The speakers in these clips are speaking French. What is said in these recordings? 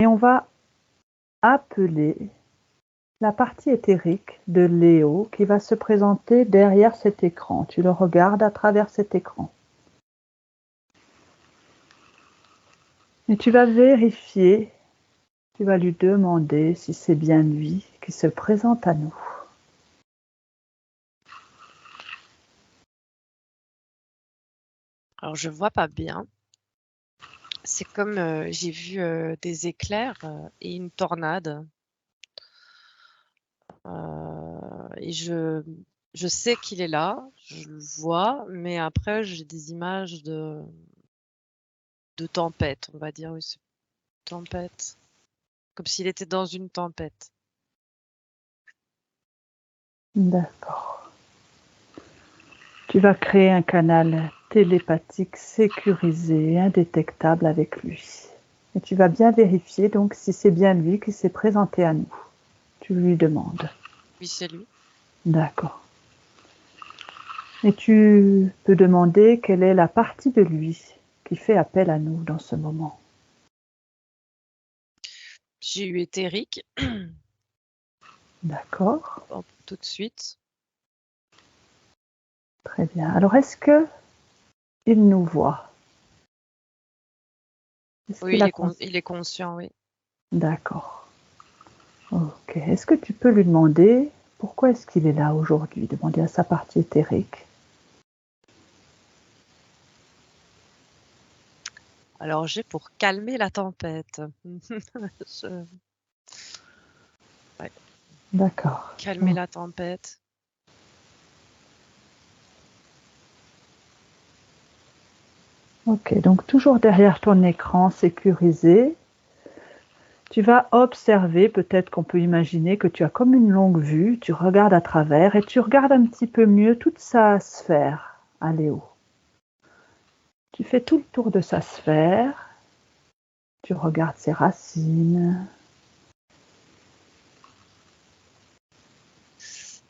Et on va appeler la partie éthérique de Léo qui va se présenter derrière cet écran. Tu le regardes à travers cet écran. Et tu vas vérifier, tu vas lui demander si c'est bien lui qui se présente à nous. Alors, je vois pas bien. C'est comme j'ai vu des éclairs et une tornade. Et je sais qu'il est là, je le vois, mais après j'ai des images de tempête, on va dire. Oui, c'est tempête. Comme s'il était dans une tempête. D'accord. Tu vas créer un canal télépathique sécurisé et indétectable avec lui. Et tu vas bien vérifier donc si c'est bien lui qui s'est présenté à nous. Tu lui demandes. Oui, c'est lui. D'accord. Et tu peux demander quelle est la partie de lui qui fait appel à nous dans ce moment. J'ai eu éthérique. D'accord. Tout de suite. Très bien. Alors, est-ce que il nous voit? Oui, il est conscient, oui. D'accord. Ok. Est-ce que tu peux lui demander pourquoi est-ce qu'il est là aujourd'hui? Demander à sa partie éthérique. Alors j'ai pour calmer la tempête. Ouais. D'accord. Calmer la tempête. Ok, donc toujours derrière ton écran sécurisé, tu vas observer, peut-être qu'on peut imaginer que tu as comme une longue vue, tu regardes à travers et tu regardes un petit peu mieux toute sa sphère à Léo. Tu fais tout le tour de sa sphère, tu regardes ses racines.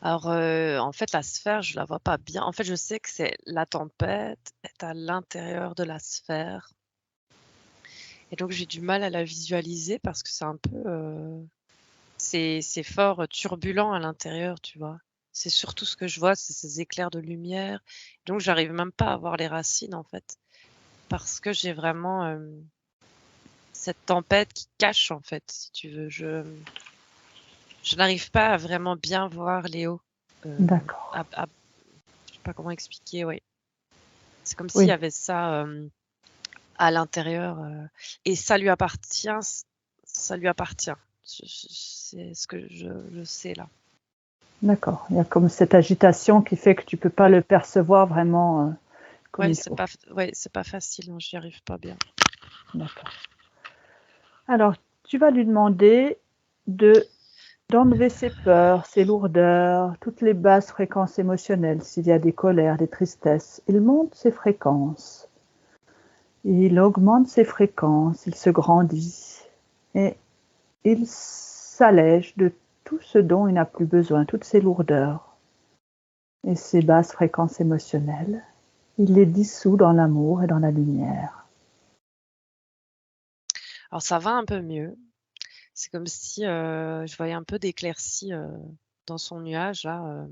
Alors, en fait, la sphère, je la vois pas bien. En fait, je sais que la tempête est à l'intérieur de la sphère. Et donc, j'ai du mal à la visualiser parce que c'est un peu, c'est fort turbulent à l'intérieur, tu vois. C'est surtout ce que je vois, c'est ces éclairs de lumière. Donc, j'arrive même pas à voir les racines, en fait, parce que j'ai vraiment cette tempête qui cache, en fait, si tu veux. Je n'arrive pas à vraiment bien voir Léo. D'accord. Je sais pas comment expliquer, oui. C'est comme s'il y Oui, avait ça à l'intérieur et ça lui appartient. Ça lui appartient. C'est ce que je sais là. d'accord. Il y a comme cette agitation qui fait que tu ne peux pas le percevoir vraiment comme Ouais, il faut. c'est pas facile, non, j'y arrive pas bien. D'accord. Alors, tu vas lui demander d'enlever ses peurs, ses lourdeurs, toutes les basses fréquences émotionnelles, s'il y a des colères, des tristesses. Il monte ses fréquences. Il augmente ses fréquences, il se grandit et il s'allège de tout ce dont il n'a plus besoin, toutes ses lourdeurs et ses basses fréquences émotionnelles. Il les dissout dans l'amour et dans la lumière. Alors ça va un peu mieux. C'est comme si je voyais un peu d'éclaircie dans son nuage là.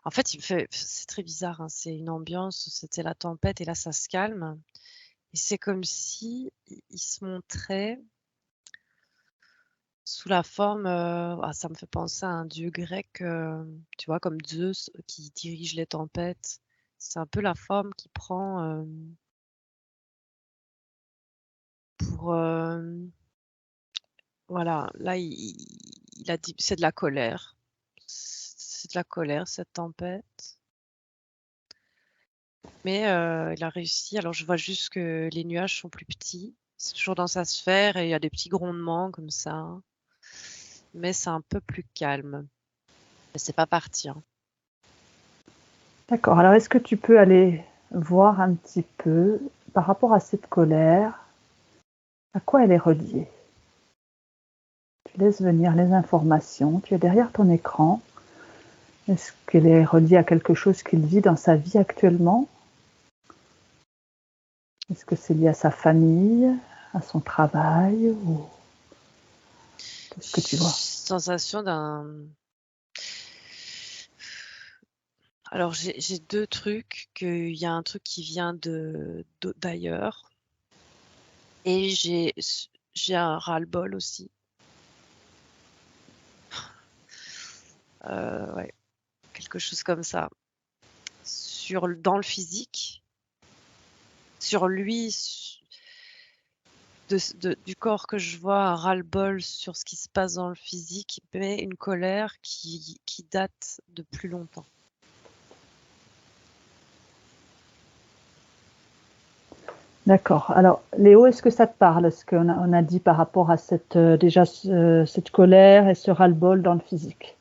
En fait, c'est très bizarre, hein, c'est une ambiance, c'était la tempête et là ça se calme. Et c'est comme si il se montrait sous la forme, ça me fait penser à un dieu grec, tu vois, comme Zeus qui dirige les tempêtes. C'est un peu la forme qu'il prend pour, voilà, là il a dit, c'est de la colère. C'est de la colère cette tempête. Mais il a réussi. Alors je vois juste que les nuages sont plus petits. C'est toujours dans sa sphère et il y a des petits grondements comme ça. Mais c'est un peu plus calme. Mais c'est pas parti, hein. D'accord. Alors, est-ce que tu peux aller voir un petit peu par rapport à cette colère, à quoi elle est reliée? Tu laisses venir les informations. Tu es derrière ton écran. Est-ce qu'elle est reliée à quelque chose qu'il vit dans sa vie actuellement? Est-ce que c'est lié à sa famille? à son travail ou qu'est-ce que tu vois? Sensation d'un... Alors, j'ai deux trucs, qu'il y a un truc qui vient d'ailleurs, et j'ai un ras-le-bol aussi. Ouais, quelque chose comme ça. Dans le physique, sur lui, du corps que je vois, un ras-le-bol sur ce qui se passe dans le physique, mais une colère qui date de plus longtemps. D'accord. Alors, Léo, est-ce que ça te parle, ce qu'on a dit par rapport à cette colère et ce ras-le-bol dans le physique?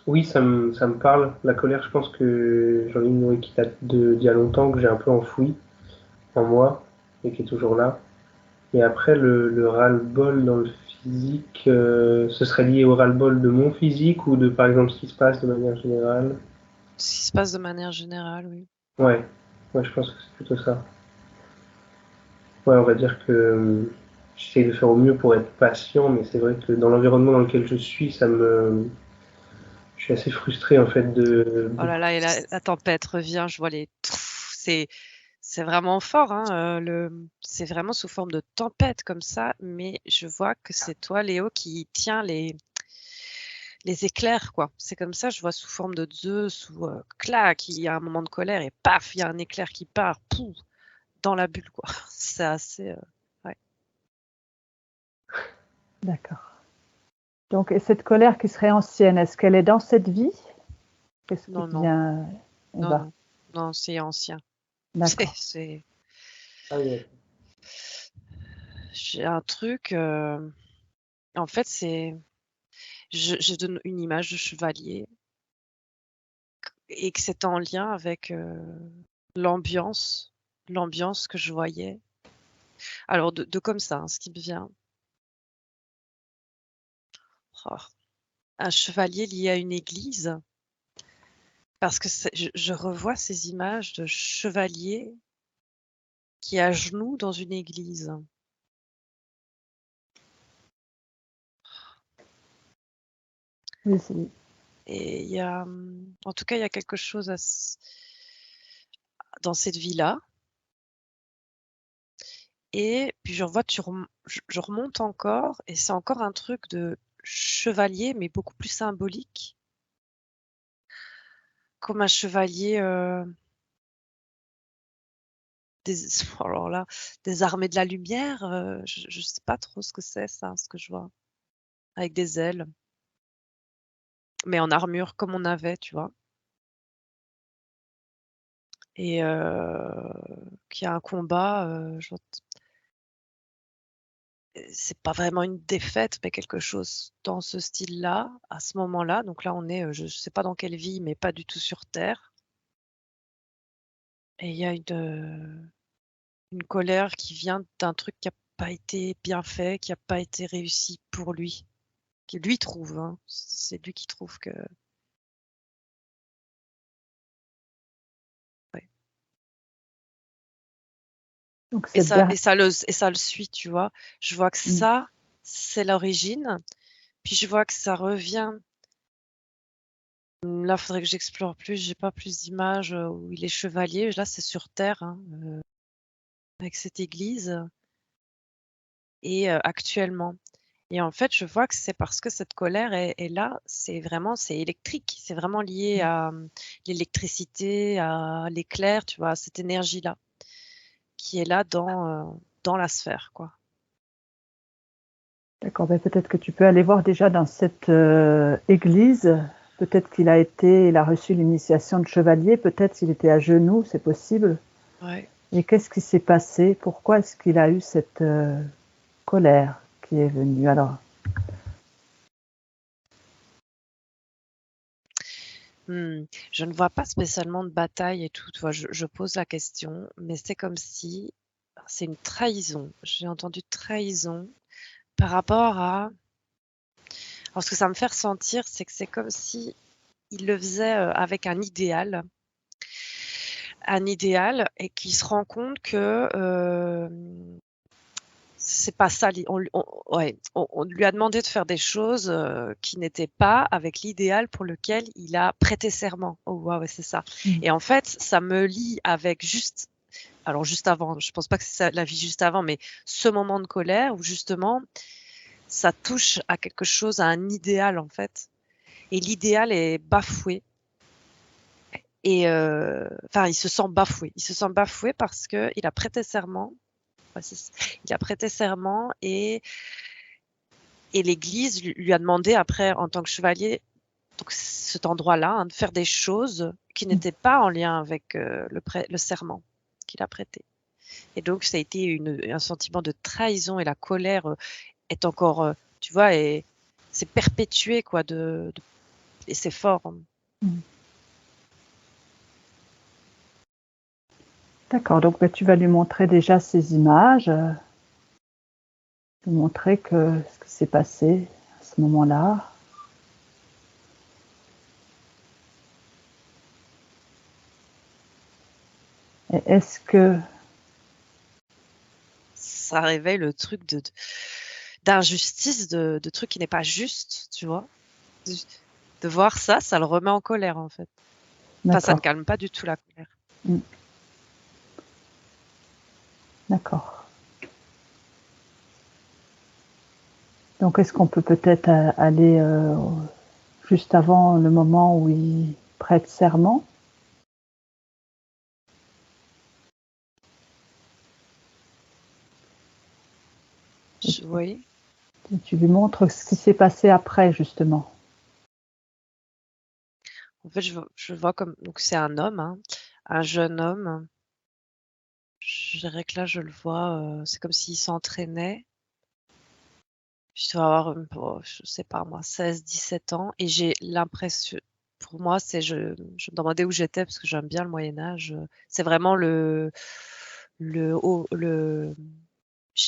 Oui, ça me parle. La colère, je pense que j'en ai une qui date d'il y a longtemps, que j'ai un peu enfouie en moi et qui est toujours là. Et après, le ras-le-bol dans le physique, ce serait lié au ras-le-bol de mon physique ou de, par exemple, ce qui se passe de manière générale? Ce qui se passe de manière générale, oui. Ouais, je pense que c'est plutôt ça. Ouais, on va dire que j'essaie de faire au mieux pour être patient, mais c'est vrai que dans l'environnement dans lequel je suis, je suis assez frustré en fait Oh là là, et la tempête revient, je vois les... C'est vraiment fort, hein, c'est vraiment sous forme de tempête comme ça, mais je vois que c'est toi, Léo, qui tient les éclairs, quoi. C'est comme ça, je vois sous forme de Zeus ou clac, il y a un moment de colère et paf, il y a un éclair qui part, pouf, dans la bulle, quoi. C'est assez... ouais. D'accord. Donc, et cette colère qui serait ancienne, est-ce qu'elle est dans cette vie? Qu'est-ce qui Non, te non, vient en non, bas? non, non, c'est ancien. D'accord. Ah oui, J'ai un truc, en fait, je donne une image de chevalier et que c'est en lien avec l'ambiance, l'ambiance que je voyais. Alors, de comme ça, hein, ce qui me vient. Oh, un chevalier lié à une église, parce que je revois ces images de chevalier qui est à genoux dans une église. Oui, Et il y a, en tout cas, il y a quelque chose dans cette vie-là. Et puis je revois, je remonte encore, et c'est encore un truc de chevalier, mais beaucoup plus symbolique. Comme un chevalier alors là, des armées de la lumière, je sais pas trop ce que c'est ça, ce que je vois. Avec des ailes. Mais en armure comme on avait, tu vois? Et qu'il y a un combat, c'est pas vraiment une défaite, mais quelque chose dans ce style-là, à ce moment-là. Donc là, on est, je sais pas dans quelle vie, mais pas du tout sur terre. Et il y a une colère qui vient d'un truc qui a pas été bien fait, qui a pas été réussi pour lui. Qui lui trouve, hein. C'est lui qui trouve que ouais. donc Et cette ça dernière. et ça le suit, tu vois? Je vois que Mm. ça, c'est l'origine, puis je vois que ça revient. Là, faudrait que j'explore plus, j'ai pas plus d'images, où il est chevalier. Là, c'est sur terre, hein, avec cette église et actuellement. Et en fait, je vois que c'est parce que cette colère est là, c'est électrique, c'est vraiment lié à, l'électricité, à l'éclair, tu vois? À cette énergie-là, qui est là dans la sphère, quoi. D'accord, ben peut-être que tu peux aller voir déjà dans cette église. Peut-être il a reçu l'initiation de chevalier, peut-être s'il était à genoux, c'est possible. Ouais. Et qu'est-ce qui s'est passé? Pourquoi est-ce qu'il a eu cette colère qui est venue? Alors, Je ne vois pas spécialement de bataille et tout, tu vois? Je pose la question, mais c'est comme si c'est une trahison. J'ai entendu trahison par rapport à... Alors ce que ça me fait ressentir, c'est que c'est comme si il le faisait, avec un idéal, un idéal et qu'il se rend compte que c'est pas ça. On lui a demandé de faire des choses qui n'étaient pas avec l'idéal pour lequel il a prêté serment. Oh, ouais, c'est ça. Et en fait, ça me lie avec juste avant, je pense pas que c'est ça, la vie juste avant, mais ce moment de colère où justement, ça touche à quelque chose, à un idéal en fait. Et l'idéal est bafoué. Et il se sent bafoué. Il se sent bafoué parce que il a prêté serment. Il a prêté serment et l'Église lui a demandé après, en tant que chevalier, donc cet endroit-là, hein, de faire des choses qui n'étaient pas en lien avec le serment qu'il a prêté. Et donc, ça a été un sentiment de trahison et la colère est encore, tu vois, et c'est perpétué, quoi, et c'est fort. D'accord, donc tu vas lui montrer déjà ces images, lui montrer ce qui s'est passé à ce moment-là. Et est-ce que ça réveille le truc d'injustice, de truc qui n'est pas juste, tu vois. De voir ça, ça le remet en colère, en fait. Enfin, ça ne calme pas du tout la colère. D'accord. Donc, est-ce qu'on peut peut-être aller juste avant le moment où il prête serment? Oui. Et tu lui montres ce qui s'est passé après, justement. En fait, je vois comme... Donc, c'est un homme, hein, un jeune homme. Je dirais que là, je le vois, c'est comme s'il s'entraînait. Je dois avoir, je sais pas moi, 16-17 ans. Et j'ai l'impression... Pour moi, je me demandais où j'étais parce que j'aime bien le Moyen-Âge. C'est vraiment je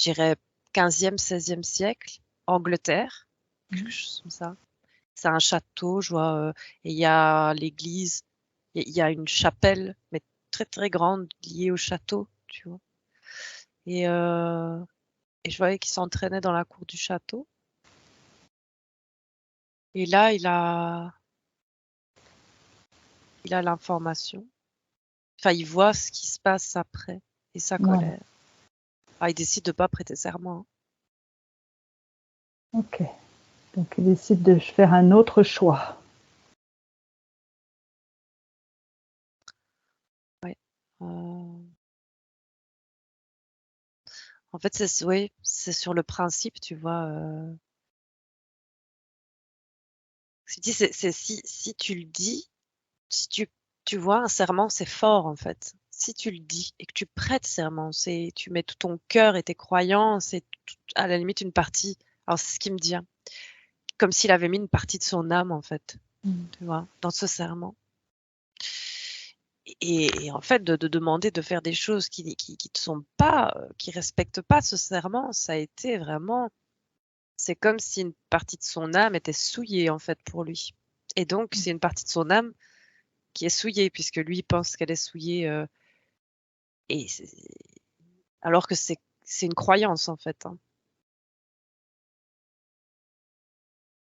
dirais, 15e, 16e siècle, Angleterre, quelque chose comme ça. C'est un château, je vois, et il y a l'église, il y a une chapelle, mais très très grande, liée au château, tu vois. Et je voyais qu'il s'entraînait dans la cour du château. Et là, il a l'information. Enfin, il voit ce qui se passe après et sa colère. Il décide de pas prêter serment. Ok. Donc, il décide de faire un autre choix. Ouais. En fait, c'est sur le principe, tu vois. Si tu le dis, si tu vois, un serment, c'est fort, en fait. Si tu le dis et que tu prêtes serment, tu mets tout ton cœur et tes croyances et à la limite une partie. Alors, c'est ce qu'il me dit, hein. Comme s'il avait mis une partie de son âme, en fait, tu vois, dans ce serment. Et en fait, de demander de faire des choses qui ne sont pas, qui respectent pas ce serment, ça a été vraiment, c'est comme si une partie de son âme était souillée, en fait, pour lui. Et donc, c'est une partie de son âme qui est souillée, puisque lui pense qu'elle est souillée, alors que c'est une croyance, en fait, hein.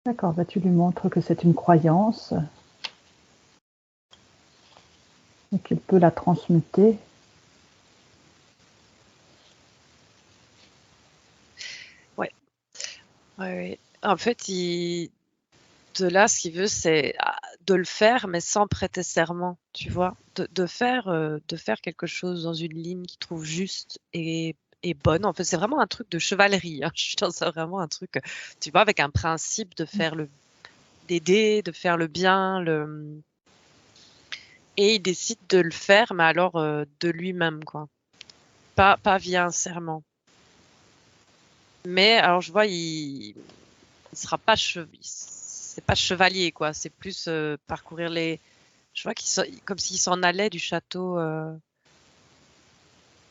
D'accord, tu lui montres que c'est une croyance et qu'il peut la transmuter. Ouais. En fait, de là, ce qu'il veut, c'est de le faire, mais sans prêter serment, tu vois, de faire quelque chose dans une ligne qu'il trouve juste et bonne. En fait, c'est vraiment un truc de chevalerie, hein. Je suis dans vraiment un truc, tu vois, avec un principe de faire d'aider, de faire le bien, et il décide de le faire, mais alors de lui-même, quoi. Pas via un serment. Mais alors, je vois, il sera pas c'est pas chevalier, quoi. C'est plus parcourir je vois comme s'il s'en allait du château.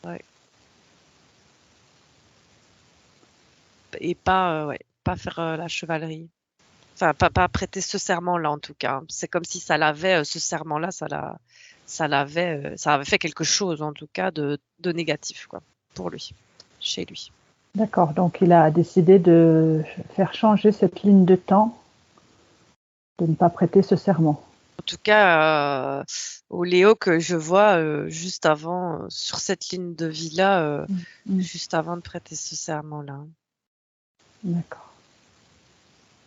Ouais. Et pas faire la chevalerie. Enfin, pas prêter ce serment-là, en tout cas. C'est comme si ça l'avait, ce serment-là, ça l'a ça avait fait quelque chose, en tout cas, de négatif, quoi, pour lui, chez lui. D'accord, donc il a décidé de faire changer cette ligne de temps, de ne pas prêter ce serment. En tout cas, au Léo que je vois juste avant, sur cette ligne de vie-là, juste avant de prêter ce serment-là. D'accord.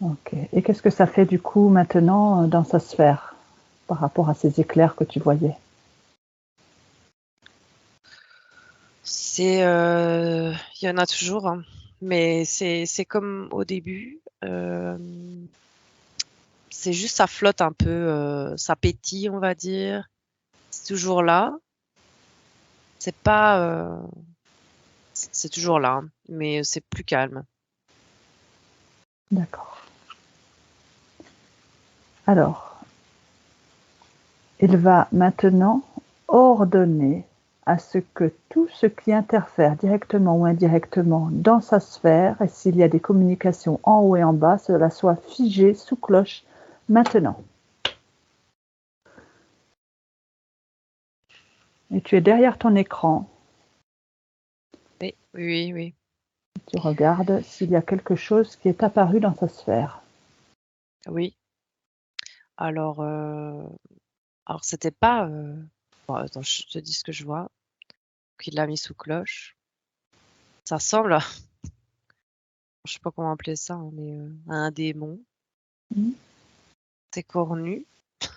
Ok. Et qu'est-ce que ça fait du coup maintenant dans sa sphère par rapport à ces éclairs que tu voyais? Il y en a toujours, hein, mais c'est comme au début. C'est juste ça flotte un peu, ça pétille, on va dire. C'est toujours là. C'est pas, c'est toujours là, hein, mais c'est plus calme. D'accord. Alors, il va maintenant ordonner à ce que tout ce qui interfère directement ou indirectement dans sa sphère, et s'il y a des communications en haut et en bas, cela soit figé sous cloche maintenant. Et tu es derrière ton écran. Oui, oui, oui. Tu regardes s'il y a quelque chose qui est apparu dans sa sphère. Oui. Alors, c'était pas. Bon, attends, je te dis ce que je vois. Qu'il l'a mis sous cloche. Ça ressemble à, je sais pas comment appeler ça, hein, mais à un démon. Mmh. C'est cornu,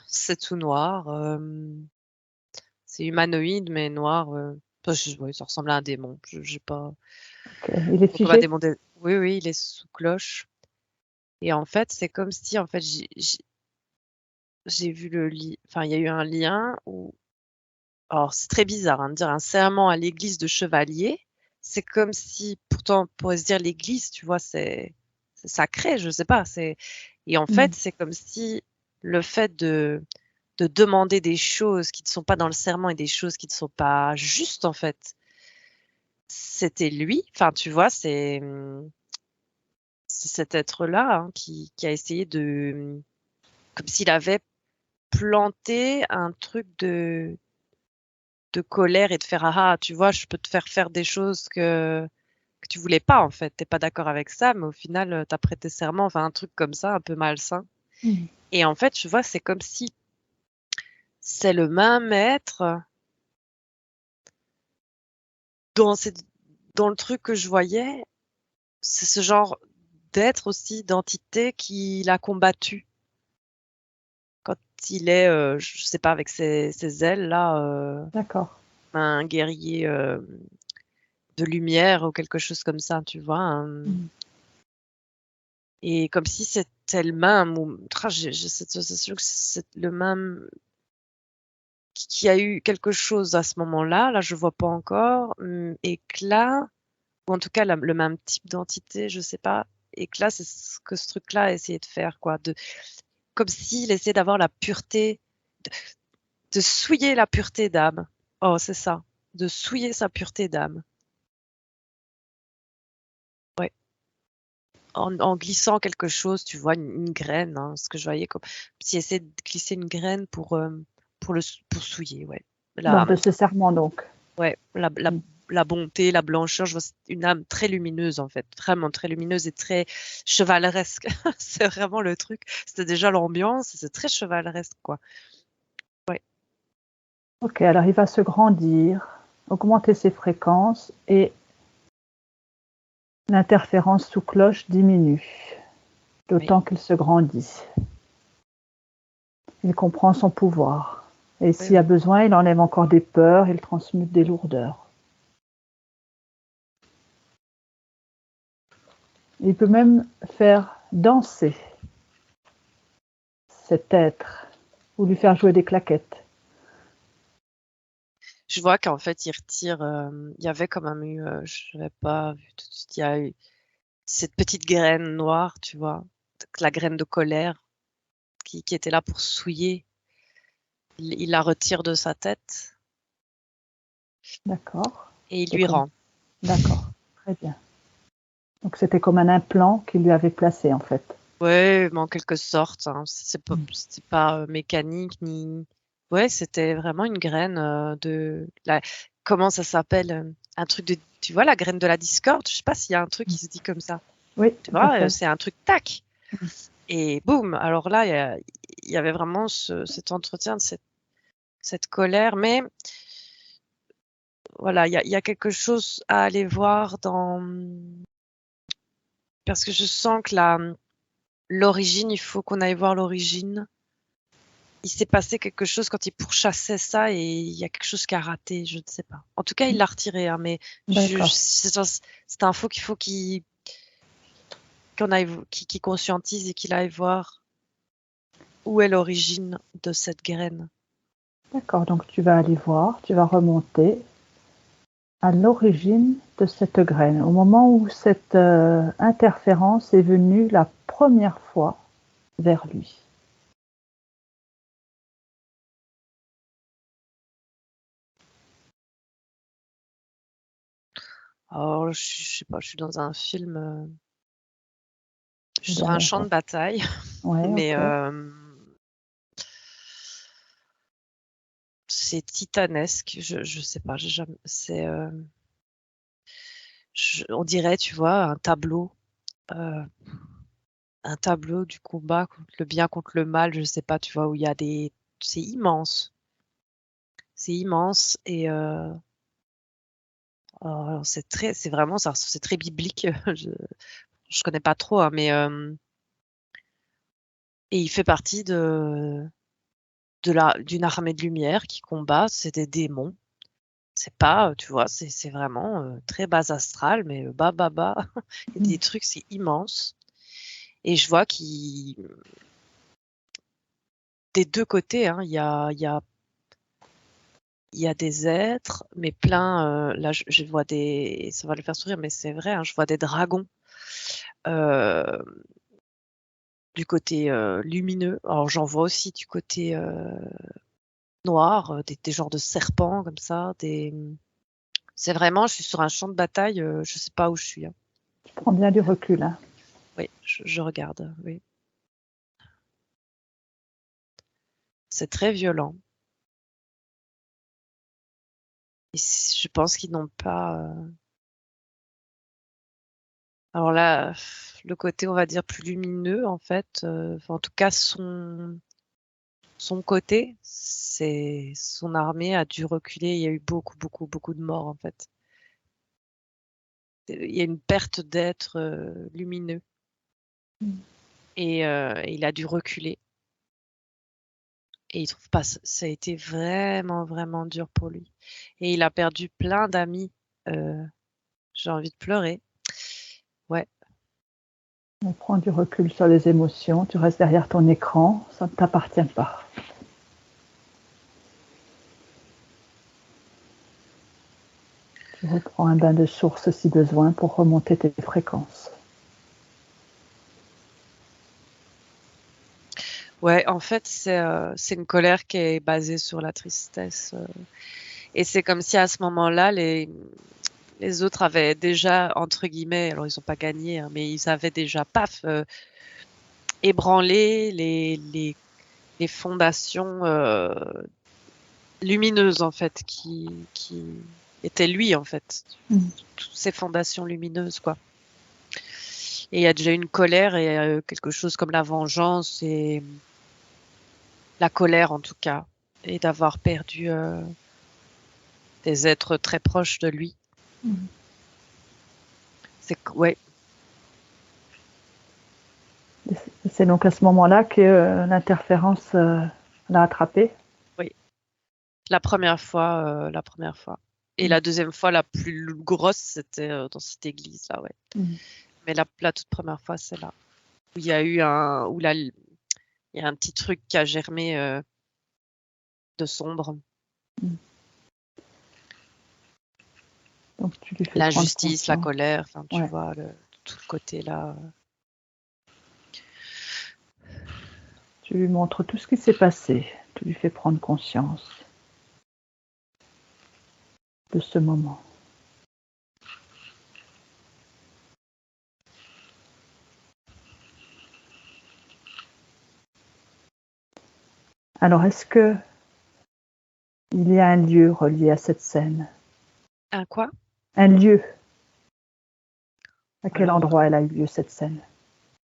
c'est tout noir. C'est humanoïde, mais noir. Oui, ça ressemble à un démon. J'ai pas. Okay. Il est Comme un figé? démon. Oui, oui, il est sous cloche. Et en fait, c'est comme si, en fait, j'ai vu le lit. Enfin, il y a eu un lien où. Alors, c'est très bizarre hein, de dire un serment à l'église de chevalier. C'est comme si, pourtant, on pourrait se dire l'église, tu vois, c'est sacré, je sais pas. Et en fait, c'est comme si le fait de demander des choses qui ne sont pas dans le serment et des choses qui ne sont pas justes, en fait, c'était lui. Enfin, tu vois, c'est cet être-là hein, qui a essayé comme s'il avait planté un truc de colère et de faire ah tu vois je peux te faire des choses que tu voulais pas en fait t'es pas d'accord avec ça mais au final t'as prêté serment enfin un truc comme ça un peu malsain et en fait tu vois c'est comme si c'est le même être dans dans le truc que je voyais c'est ce genre d'être aussi d'entité qu'il a combattu quand il est je sais pas avec ses ailes là D'accord. un guerrier de lumière ou quelque chose comme ça, tu vois. Et comme si c'était le même, ou j'ai cette sensation que c'est le même qui a eu quelque chose à ce moment-là. Là, je vois pas encore. Et que là, ou en tout cas le même type d'entité, je sais pas. Et que là, c'est ce que ce truc-là a essayé de faire, quoi. Comme s'il essayait d'avoir la pureté, de souiller la pureté d'âme. Oh, c'est ça. De souiller sa pureté d'âme. Ouais. En glissant quelque chose, tu vois, une graine, hein, ce que je voyais comme s'il essaie de glisser une graine pour souiller, ouais. Lors La, de ce serment, donc. ouais, la bonté, la blancheur, je vois une âme très lumineuse, en fait, vraiment très lumineuse et très chevaleresque. C'est vraiment le truc. C'était déjà l'ambiance, c'est très chevaleresque, quoi. Ouais. Ok, alors il va se grandir, augmenter ses fréquences et l'interférence sous cloche diminue, d'autant qu'il se grandit. Il comprend son pouvoir. Et s'il y a besoin, il enlève encore des peurs, il transmute des lourdeurs. Il peut même faire danser cet être ou lui faire jouer des claquettes. Je vois qu'en fait, il retire, il y avait quand même eu, je l'avais pas vu tout de suite, il y a eu cette petite graine noire, tu vois, la graine de colère qui était là pour souiller. Il la retire de sa tête. D'accord. Et il lui rend. D'accord, très bien. Donc c'était comme un implant qu'il lui avait placé en fait. Ouais, mais en quelque sorte, hein, c'est pas mécanique ni ouais, c'était vraiment une graine comment ça s'appelle? Un truc de, tu vois, la graine de la discorde? Je sais pas s'il y a un truc qui se dit comme ça. Oui, Tu tout à vois, fait. c'est un truc tac. Mm. Et boum. Alors là, il y avait vraiment cet entretien de cette colère. Mais voilà, il y a quelque chose à aller voir parce que je sens que l'origine, il faut qu'on aille voir l'origine. Il s'est passé quelque chose quand il pourchassait ça et il y a quelque chose qui a raté, je ne sais pas. En tout cas, il l'a retiré, hein, mais D'accord. c'est info qu'il faut qu'il conscientise et qu'il aille voir où est l'origine de cette graine. D'accord. Donc tu vas aller voir, tu vas remonter à l'origine de cette graine, au moment où cette interférence est venue la première fois vers lui. Alors, je sais pas, je suis dans un film, je suis sur un Derrière. champ de bataille, Ouais, mais ok. c'est titanesque. Je sais pas, on dirait, tu vois, euh, un tableau du combat contre le bien contre le mal. Je sais pas, tu vois, où il y a c'est immense, et c'est vraiment ça, c'est très biblique. Je connais pas trop, hein, mais et il fait partie d'une armée de lumière qui combat. C'est des démons. C'est pas, tu vois, c'est vraiment très bas astral, mais bas, bas, bas. Il y a Mm. des trucs, c'est immense. Et je vois qu'il, des deux côtés, hein, il y a des êtres, mais plein. Là, je vois ça va le faire sourire, mais c'est vrai, hein, je vois des dragons euh, du côté lumineux. Alors, j'en vois aussi du côté noir, des genres de serpents comme ça. C'est vraiment, je suis sur un champ de bataille, je sais pas où je suis, hein. Tu prends bien du recul, hein. Oui, je regarde, oui. C'est très violent. Et je pense qu'ils n'ont pas. Alors là, le côté, on va dire, plus lumineux, en fait, enfin, en tout cas, son côté, c'est son armée a dû reculer. Il y a eu beaucoup, beaucoup, beaucoup de morts, en fait. Il y a une perte d'être lumineux. Mm. Et il a dû reculer. Et il trouve pas, ça a été vraiment, vraiment dur pour lui. Et il a perdu plein d'amis. Euh, j'ai envie de pleurer. Ouais. On prend du recul sur les émotions, tu restes derrière ton écran, ça ne t'appartient pas. Tu reprends un bain de source si besoin pour remonter tes fréquences. Ouais, en fait, c'est une colère qui est basée sur la tristesse. Et c'est comme si à ce moment-là, les autres avaient déjà, entre guillemets, alors ils n'ont pas gagné, hein, mais ils avaient déjà, paf, ébranlé les fondations lumineuses, en fait, qui étaient lui, en fait. Mm. Toutes ces fondations lumineuses, quoi. Et il y a déjà une colère et quelque chose comme la vengeance et la colère, en tout cas, et d'avoir perdu des êtres très proches de lui. Mm. Ouais, C'est donc à ce moment-là que l'interférence l'a attrapé. oui. La première fois, la première fois. Et Mm. la deuxième fois, la plus grosse, c'était dans cette église-là, ouais. Mm. Mais la toute première fois, c'est là. Où il y a eu où il y a un petit truc qui a germé de sombre. Mm. Donc tu lui fais prendre L'injustice, la conscience. colère, enfin, tu Ouais. vois, tout le côté là. Tu lui montres tout ce qui s'est passé. Tu lui fais prendre conscience de ce moment. Alors, est-ce que Il y a un lieu relié à cette scène. Un quoi? Un lieu. À quel Alors, endroit elle a eu lieu, cette scène?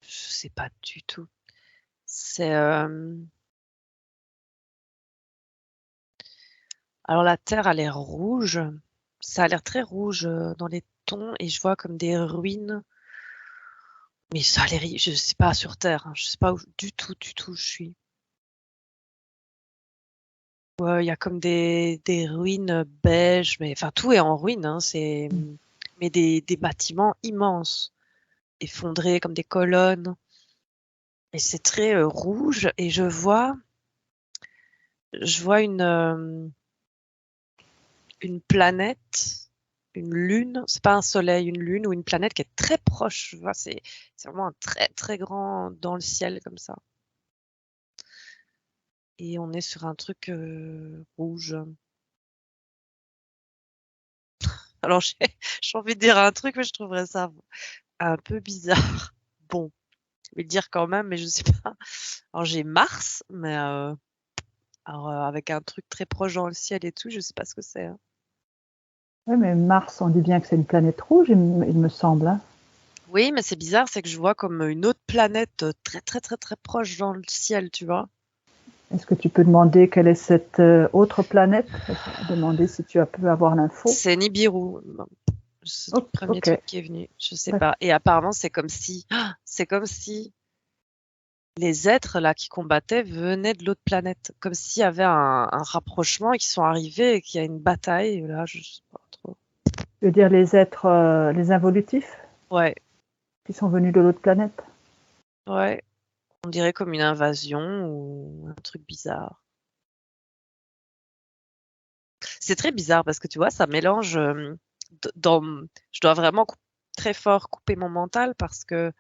je sais pas du tout. C'est alors la terre a l'air rouge. Ça a l'air très rouge dans les tons et je vois comme des ruines. Mais ça a l'air, je sais pas sur terre. Hein. Je sais pas du tout où je suis. Ouais, il y a comme des ruines beiges, mais enfin tout est en ruine. Hein. Mais des bâtiments immenses, effondrés comme des colonnes. Et c'est très rouge et je vois une planète, une lune, c'est pas un soleil, une lune ou une planète qui est très proche. Tu vois, c'est vraiment un très très grand dans le ciel comme ça. Et on est sur un truc rouge. Alors j'ai envie de dire un truc, mais je trouverais ça un peu bizarre. Bon, je vais le dire quand même, mais je sais pas. Alors j'ai Mars, mais avec un truc très proche dans le ciel et tout, je sais pas ce que c'est. Hein. Oui, mais Mars, on dit bien que c'est une planète rouge, il me semble. Hein. Oui, mais c'est bizarre, c'est que je vois comme une autre planète très très très très proche dans le ciel, tu vois. Est-ce que tu peux demander quelle est cette autre planète? Demander si tu peux avoir l'info. C'est Nibiru. Bon, c'est le premier Ok, truc qui est venu. Je sais d'accord. pas. Et apparemment, c'est comme si les êtres là qui combattaient venaient de l'autre planète, comme s'il y avait un rapprochement et qu'ils sont arrivés et qu'il y a une bataille. Là, je sais pas trop. Je veux dire les êtres, les involutifs Ouais, qui sont venus de l'autre planète. ouais. On dirait comme une invasion ou un truc bizarre. C'est très bizarre parce que tu vois, ça mélange dans. Je dois vraiment très fort couper mon mental parce que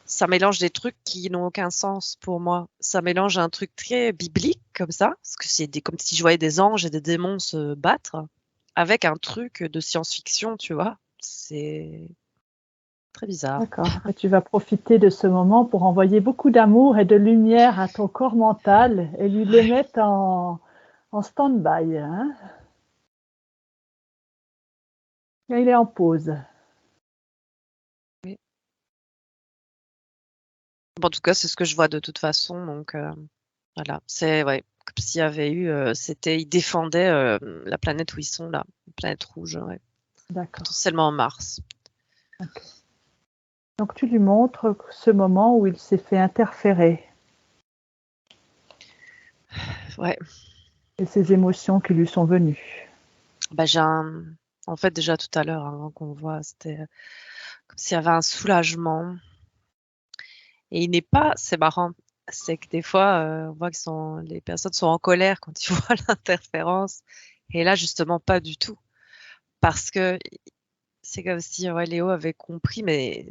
ça mélange des trucs qui n'ont aucun sens pour moi. Ça mélange un truc très biblique comme ça, parce que comme si je voyais des anges et des démons se battre, avec un truc de science-fiction, tu vois. C'est très bizarre. D'accord. Et tu vas profiter de ce moment pour envoyer beaucoup d'amour et de lumière à ton corps mental et lui les Ouais. mettre en stand-by. Hein. Et il est en pause. Oui. Bon, en tout cas, c'est ce que je vois de toute façon, donc voilà. C'est ouais, comme s'il y avait eu, il défendait la planète où ils sont là, la planète rouge, ouais. D'accord. Potentiellement Mars. Okay. Donc tu lui montres ce moment où il s'est fait interférer Ouais. et ces émotions qui lui sont venues. Bah, en fait, déjà tout à l'heure, avant qu'on voit, c'était comme s'il y avait un soulagement. Et il n'est pas, c'est marrant, c'est que des fois, on voit que les personnes sont en colère quand ils voient l'interférence. Et là, justement, pas du tout. Parce que c'est comme si ouais, Léo avait compris, mais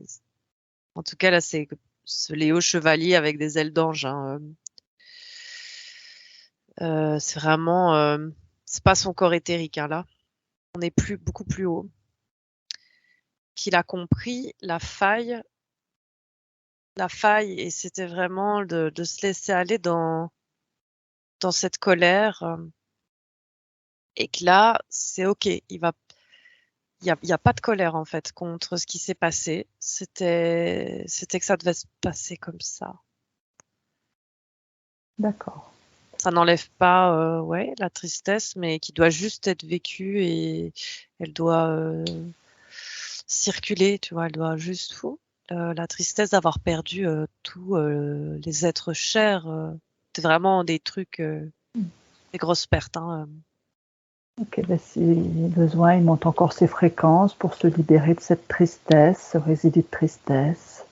en tout cas, là, c'est ce Léo chevalier avec des ailes d'ange. Hein. C'est vraiment, c'est pas son corps éthérique, hein, là. On est beaucoup plus haut. Qu'il a compris la faille, et c'était vraiment de se laisser aller dans cette colère. Et que là, c'est OK. Il y a pas de colère, en fait, contre ce qui s'est passé. C'était que ça devait se passer comme ça. D'accord. Ça n'enlève pas, ouais, la tristesse, mais qui doit juste être vécue et elle doit circuler, tu vois. Elle doit juste la tristesse d'avoir perdu tous les êtres chers. C'est vraiment des trucs, des grosses pertes, hein. Ok, ben si besoin, il monte encore ses fréquences pour se libérer de cette tristesse, ce résidu de tristesse.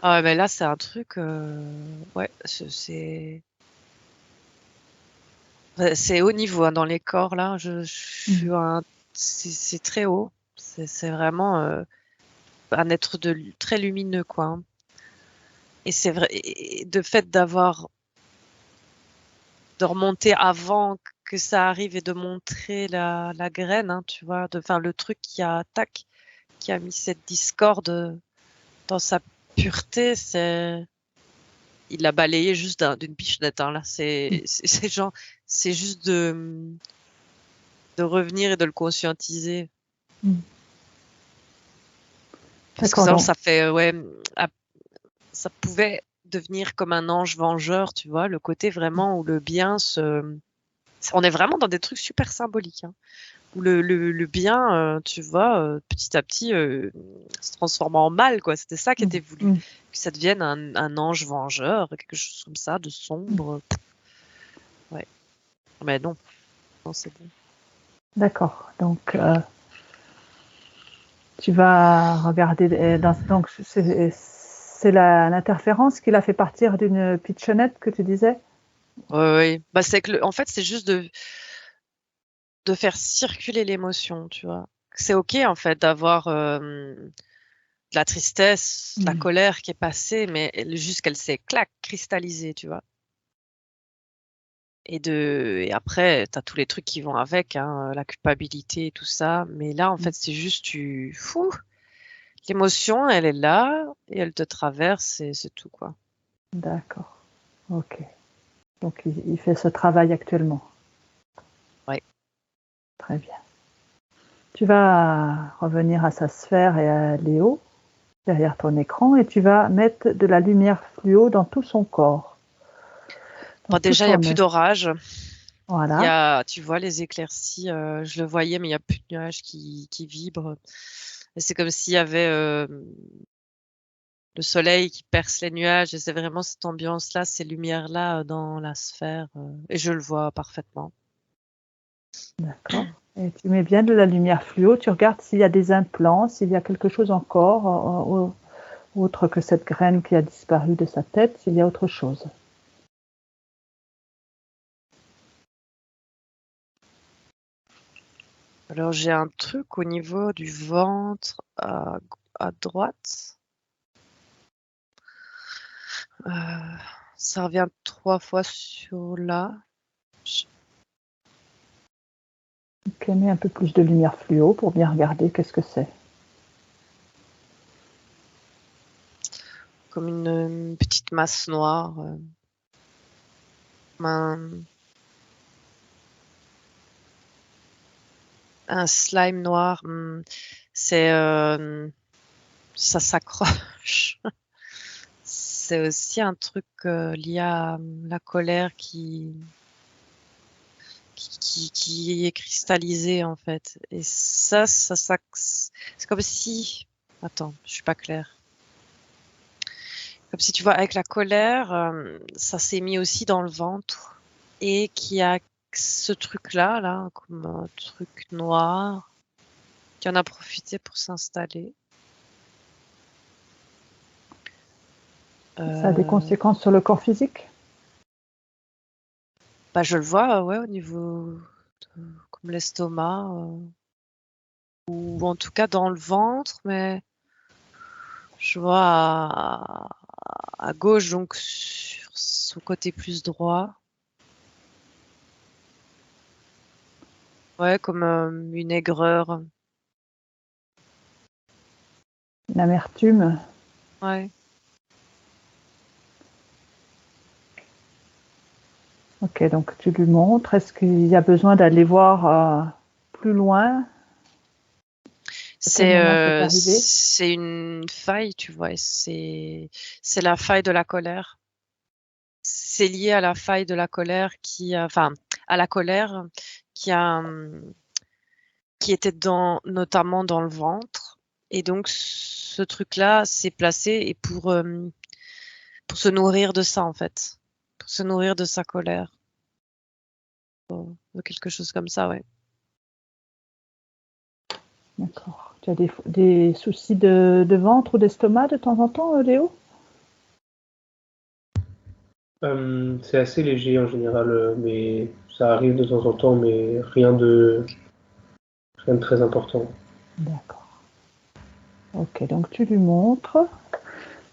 Ah ouais, mais là, c'est un truc, ouais, c'est haut niveau hein, dans les corps là. Je suis c'est très haut. C'est vraiment un être très lumineux quoi. Hein. Et c'est vrai, et de fait de remonter avant que ça arrive et de montrer la graine, hein, tu vois, de faire le truc qui a mis cette discorde dans sa pureté, il l'a balayé juste d'une pichenette. Hein, là, c'est genre, c'est juste de revenir et de le conscientiser. Parce que D'accord, ça fait, ça pouvait devenir comme un ange vengeur, tu vois, le côté vraiment où le bien on est vraiment dans des trucs super symboliques, hein, où le bien, tu vois, petit à petit, se transforme en mal, quoi. C'était ça qui était voulu, que ça devienne un ange vengeur, quelque chose comme ça, de sombre. Ouais. Mais non, c'est bon. D'accord. Donc, tu vas regarder. Donc, c'est l'interférence qui l'a fait partir d'une pitchonnette que tu disais? Oui. Bah, c'est que en fait, c'est juste de faire circuler l'émotion, tu vois. C'est OK, en fait, d'avoir de la tristesse, de la colère qui est passée, mais juste qu'elle s'est cristallisée, tu vois. Et après, tu as tous les trucs qui vont avec, hein, la culpabilité et tout ça. Mais là, en fait, c'est juste, l'émotion, elle est là et elle te traverse et c'est tout, quoi. D'accord. Ok. Donc, il fait ce travail actuellement. Ouais. Très bien. Tu vas revenir à sa sphère et à Léo, derrière ton écran, et tu vas mettre de la lumière fluo dans tout son corps. Bon, déjà, il n'y a plus d'orage. Voilà. Tu vois, les éclaircies, je le voyais, mais il n'y a plus de nuages qui vibrent. Et c'est comme s'il y avait le soleil qui perce les nuages. Et c'est vraiment cette ambiance-là, ces lumières-là dans la sphère. Et je le vois parfaitement. D'accord. Et tu mets bien de la lumière fluo. Tu regardes s'il y a des implants, s'il y a quelque chose encore, autre que cette graine qui a disparu de sa tête, s'il y a autre chose. Alors, j'ai un truc au niveau du ventre à droite. Ça revient 3 fois sur là. Ok, mets un peu plus de lumière fluo pour bien regarder qu'est-ce que c'est. Comme une petite masse noire. Un slime noir. C'est ça s'accroche. C'est aussi un truc lié à la colère qui est cristallisée en fait. Et ça c'est comme si. Attends, je suis pas claire. Comme si tu vois, avec la colère, ça s'est mis aussi dans le ventre et qu'il y a ce truc-là, là, comme un truc noir, qui en a profité pour s'installer. Ça a des conséquences sur le corps physique? Bah, je le vois, ouais, au niveau comme l'estomac, ou en tout cas dans le ventre, mais je vois à gauche, donc sur son côté plus droit. Ouais, comme une aigreur. Une amertume? Ouais. Ok, donc tu lui montres. Est-ce qu'il y a besoin d'aller voir plus loin? À quel moment c'est arrivé? C'est une faille, tu vois, et c'est la faille de la colère. C'est lié à la faille de la colère enfin, à la colère qui était notamment dans le ventre. Et donc, ce truc-là s'est placé et pour se nourrir de ça, en fait. Pour se nourrir de sa colère. De quelque chose comme ça, ouais. D'accord. Tu as des soucis de ventre ou d'estomac de temps en temps, Léo? C'est assez léger en général, mais ça arrive de temps en temps, mais rien de très important. D'accord. Ok, donc tu lui montres.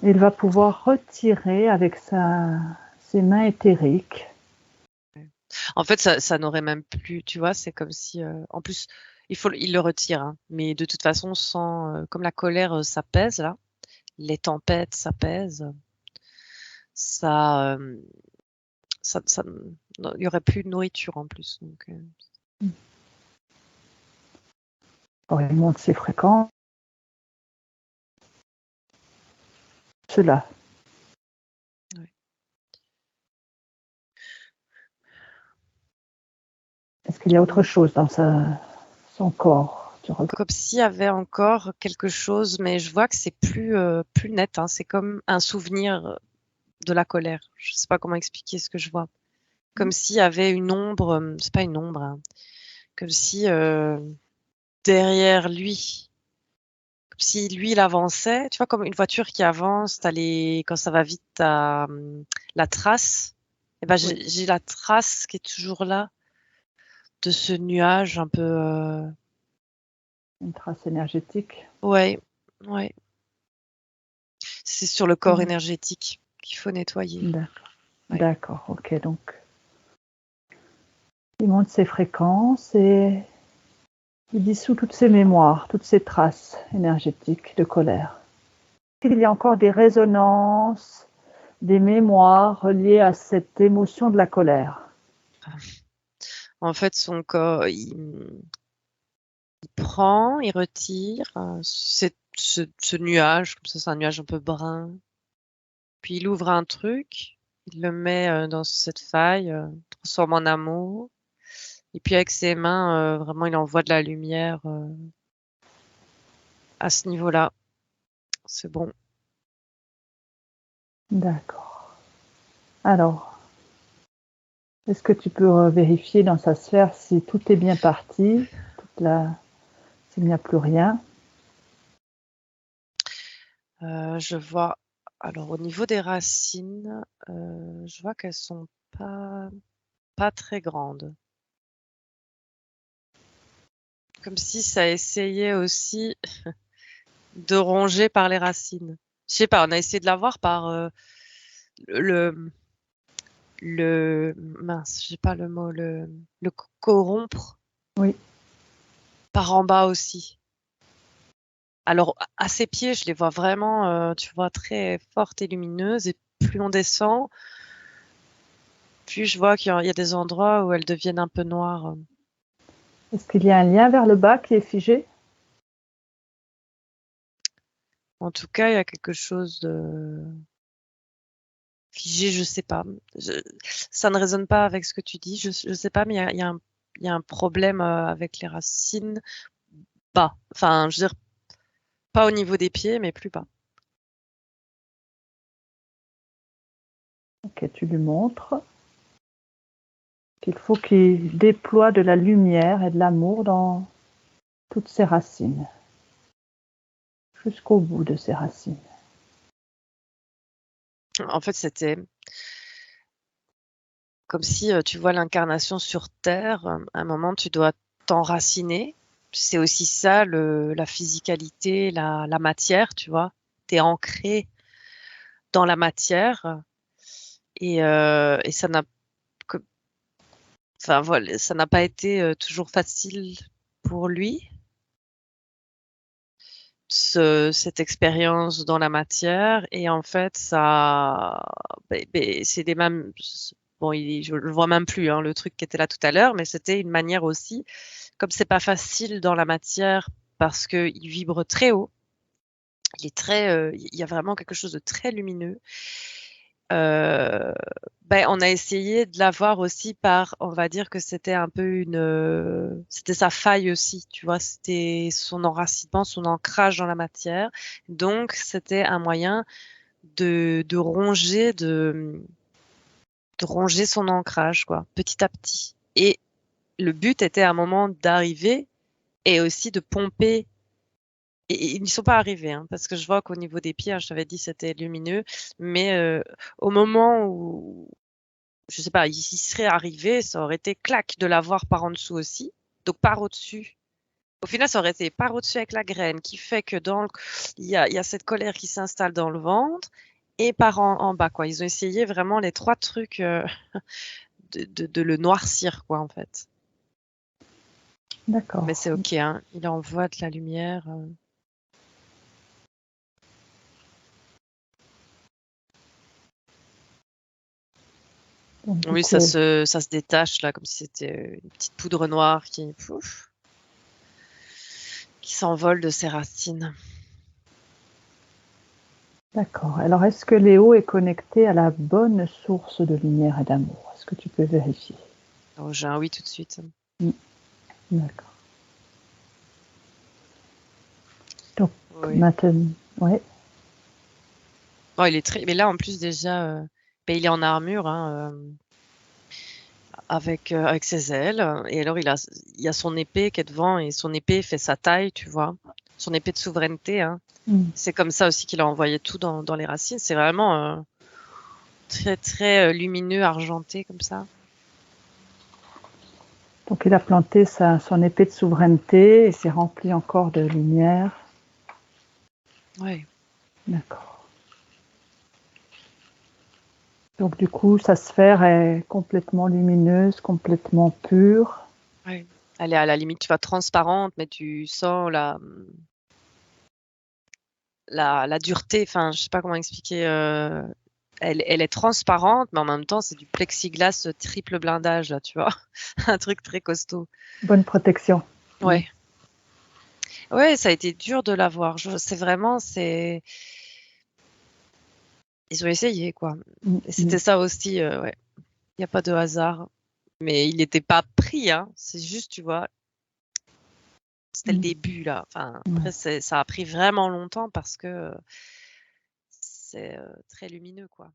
Il va pouvoir retirer avec ses mains éthériques. En fait, ça n'aurait même plus, tu vois, c'est comme si, en plus, il le retire, hein, mais de toute façon, comme la colère s'apaise là, les tempêtes s'apaisent, ça, il y aurait plus de nourriture en plus. Donc, Alors, il monte ses fréquences. Cela. Ouais. Est-ce qu'il y a autre chose dans son corps? Comme s'il y avait encore quelque chose, mais je vois que c'est plus net. Hein. C'est comme un souvenir de la colère. Je sais pas comment expliquer ce que je vois. Comme s'il y avait une ombre, c'est pas une ombre, hein. Comme si derrière lui, comme si lui il avançait, tu vois, comme une voiture qui avance, quand ça va vite, t'as la trace. Et ben Oui. j'ai la trace qui est toujours là de ce nuage un peu. Une trace énergétique. Ouais. C'est sur le corps énergétique qu'il faut nettoyer. D'accord. Ouais. D'accord, ok. Donc, il monte ses fréquences et il dissout toutes ses mémoires, toutes ses traces énergétiques de colère. Il y a encore des résonances, des mémoires reliées à cette émotion de la colère. En fait, son corps, il prend, il retire ce nuage, comme ça c'est un nuage un peu brun. Puis il ouvre un truc, il le met dans cette faille, transforme en amour. Et puis avec ses mains, vraiment, il envoie de la lumière à ce niveau-là. C'est bon. D'accord. Alors, est-ce que tu peux vérifier dans sa sphère si tout est bien parti, s'il n'y a plus rien? Je vois. Alors au niveau des racines, je vois qu'elles sont pas très grandes. Comme si ça essayait aussi de ronger par les racines. Je sais pas, on a essayé de l'avoir par le mince, j'ai pas le mot, le corrompre. Oui. Par en bas aussi. Alors à ses pieds, je les vois vraiment, tu vois, très fortes et lumineuses. Et plus on descend, plus je vois qu'il y a des endroits où elles deviennent un peu noires. Est-ce qu'il y a un lien vers le bas qui est figé? En tout cas, il y a quelque chose de figé, je sais pas. Ça ne résonne pas avec ce que tu dis. Je sais pas, mais il y a un problème avec les racines bas. Enfin, je veux dire, pas au niveau des pieds, mais plus bas. Ok, tu lui montres qu'il faut qu'il déploie de la lumière et de l'amour dans toutes ses racines, jusqu'au bout de ses racines. En fait, c'était comme si, tu vois l'incarnation sur Terre, à un moment, tu dois t'enraciner. C'est aussi ça, la physicalité, la matière, tu vois. Tu es ancré dans la matière et ça n'a que enfin voilà, ça n'a pas été, toujours facile pour lui, cette expérience dans la matière et en fait ça c'est des mêmes bon je le vois même plus, hein, le truc qui était là tout à l'heure, mais c'était une manière aussi, comme c'est pas facile dans la matière parce qu'il vibre très haut, il est très, il y a vraiment quelque chose de très lumineux. On a essayé de l'avoir aussi par, on va dire que c'était un peu c'était sa faille aussi, tu vois, c'était son enracinement, son ancrage dans la matière. Donc, c'était un moyen de ronger son ancrage, quoi, petit à petit. Et le but était à un moment d'arriver et aussi de pomper. Et ils n'y sont pas arrivés, hein, parce que je vois qu'au niveau des pieds, hein, je t'avais dit c'était lumineux, mais au moment où je sais pas, il serait arrivé, ça aurait été clac de l'avoir par en dessous aussi, donc par au-dessus. Au final, ça aurait été par au-dessus avec la graine, qui fait que il y a cette colère qui s'installe dans le ventre et par en bas, quoi. Ils ont essayé vraiment les trois trucs de le noircir, quoi, en fait. D'accord. Mais c'est ok, hein. Il envoie de la lumière. Donc, du Oui, coup, ça se détache là, comme si c'était une petite poudre noire qui s'envole de ses racines. d'accord. Alors, est-ce que Léo est connecté à la bonne source de lumière et d'amour? Est-ce que tu peux vérifier? Oh, j'ai un oui tout de suite. D'accord. Donc, Oui. maintenant, ouais. Oh, il est très. Mais là, en plus, déjà, ben, il est en armure, hein, avec ses ailes. Et alors, il y a son épée qui est devant, et son épée fait sa taille, tu vois. Son épée de souveraineté, hein. C'est comme ça aussi qu'il a envoyé tout dans les racines. C'est vraiment très, très lumineux, argenté, comme ça. Donc, il a planté son épée de souveraineté et s'est rempli encore de lumière. Ouais. D'accord. Donc, du coup, sa sphère est complètement lumineuse, complètement pure. Ouais. Elle est à la limite, tu vois, transparente, mais tu sens la dureté. Enfin, je sais pas comment expliquer. Elle est transparente, mais en même temps, c'est du plexiglas triple blindage, là, tu vois. Un truc très costaud. Bonne protection. Ouais. Ouais, ça a été dur de l'avoir. Ils ont essayé, quoi. Et c'était ça aussi, ouais. Il n'y a pas de hasard. Mais il n'était pas pris, hein. C'est juste, tu vois, c'était le début, là. Enfin, après, ça a pris vraiment longtemps parce que c'est très lumineux, quoi.